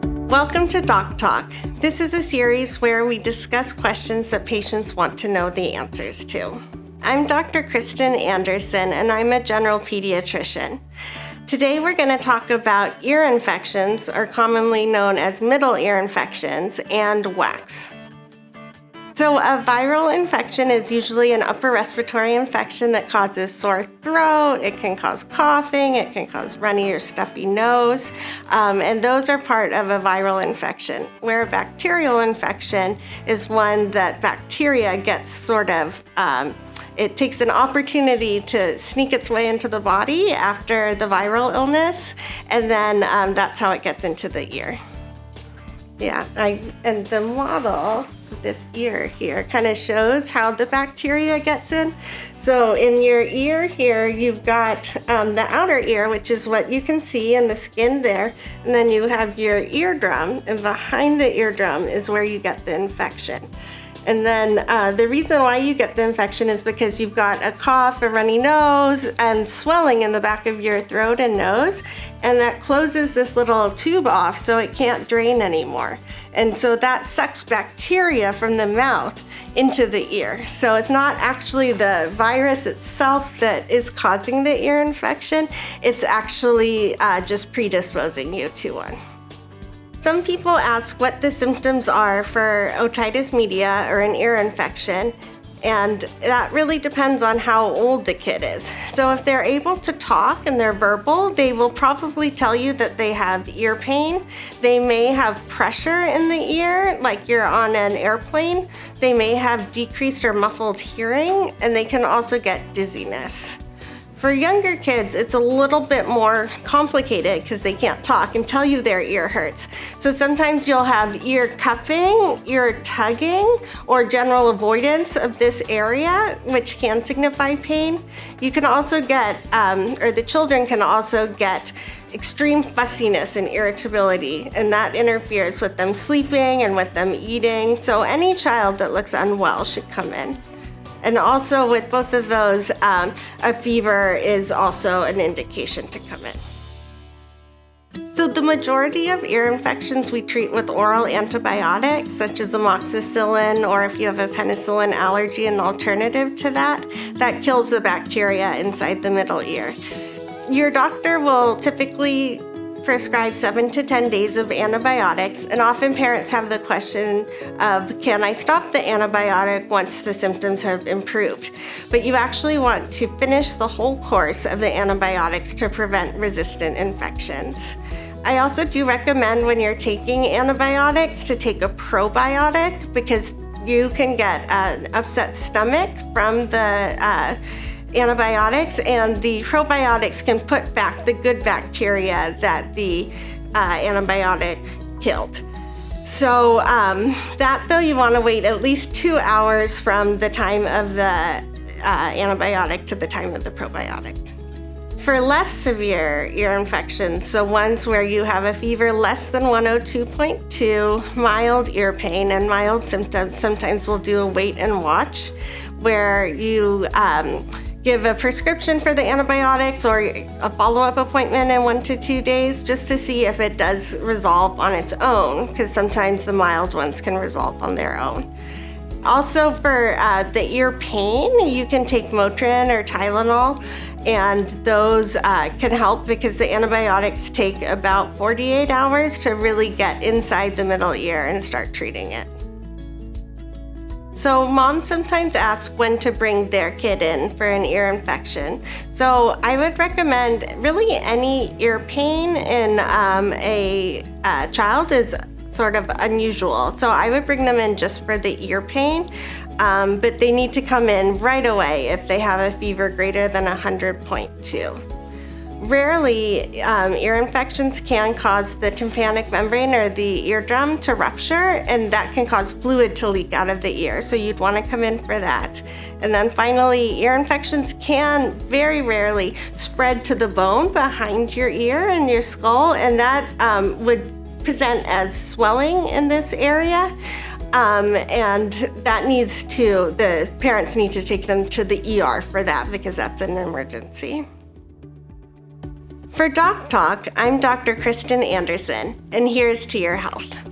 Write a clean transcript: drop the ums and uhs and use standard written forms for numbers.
Welcome to Doc Talk. This is a series where we discuss questions that patients want to know the answers to. I'm Dr. Kristen Andersen, and I'm a general pediatrician. Today we're going to talk about ear infections, or commonly known as middle ear infections, and wax. So a viral infection is usually an upper respiratory infection that causes sore throat, it can cause coughing, it can cause runny or stuffy nose, and those are part of a viral infection. Where a bacterial infection is one that bacteria gets it takes an opportunity to sneak its way into the body after the viral illness, and then that's how it gets into the ear. And the model, this ear here, kind of shows how the bacteria gets in. So in your ear here, you've got the outer ear, which is what you can see in the skin there, and then you have your eardrum, and behind the eardrum is where you get the infection. And then the reason why you get the infection is because you've got a cough, a runny nose, and swelling in the back of your throat and nose, and that closes this little tube off so it can't drain anymore. And so that sucks bacteria from the mouth into the ear. So it's not actually the virus itself that is causing the ear infection, it's actually just predisposing you to one. Some people ask what the symptoms are for otitis media or an ear infection, and that really depends on how old the kid is. So if they're able to talk and they're verbal, they will probably tell you that they have ear pain. They may have pressure in the ear, like you're on an airplane. They may have decreased or muffled hearing, and they can also get dizziness. For younger kids, it's a little bit more complicated because they can't talk and tell you their ear hurts. So sometimes you'll have ear cupping, ear tugging, or general avoidance of this area, which can signify pain. You can also get, or the children can also get extreme fussiness and irritability, and that interferes with them sleeping and with them eating. So any child that looks unwell should come in. And also with both of those, a fever is also an indication to come in. So the majority of ear infections we treat with oral antibiotics, such as amoxicillin, or if you have a penicillin allergy, an alternative to that kills the bacteria inside the middle ear. Your doctor will typically prescribe 7 to 10 days of antibiotics, and often parents have the question of, can I stop the antibiotic once the symptoms have improved? But you actually want to finish the whole course of the antibiotics to prevent resistant infections. I also do recommend when you're taking antibiotics to take a probiotic, because you can get an upset stomach from the antibiotics, and the probiotics can put back the good bacteria that the antibiotic killed. So that though, you want to wait at least 2 hours from the time of the antibiotic to the time of the probiotic. For less severe ear infections, so ones where you have a fever less than 102.2, mild ear pain, and mild symptoms, sometimes we'll do a wait and watch, where you give a prescription for the antibiotics or a follow-up appointment in 1 to 2 days just to see if it does resolve on its own, because sometimes the mild ones can resolve on their own. Also for the ear pain, you can take Motrin or Tylenol, and those can help because the antibiotics take about 48 hours to really get inside the middle ear and start treating it. So moms sometimes ask when to bring their kid in for an ear infection. So I would recommend really any ear pain in a child is sort of unusual. So I would bring them in just for the ear pain, but they need to come in right away if they have a fever greater than 100.2. Rarely, ear infections can cause the tympanic membrane or the eardrum to rupture, and that can cause fluid to leak out of the ear, so you'd want to come in for that. And then finally, ear infections can very rarely spread to the bone behind your ear and your skull, and that would present as swelling in this area. And that the parents need to take them to the ER for that, because that's an emergency. For Doc Talk, I'm Dr. Kristen Andersen, and here's to your health.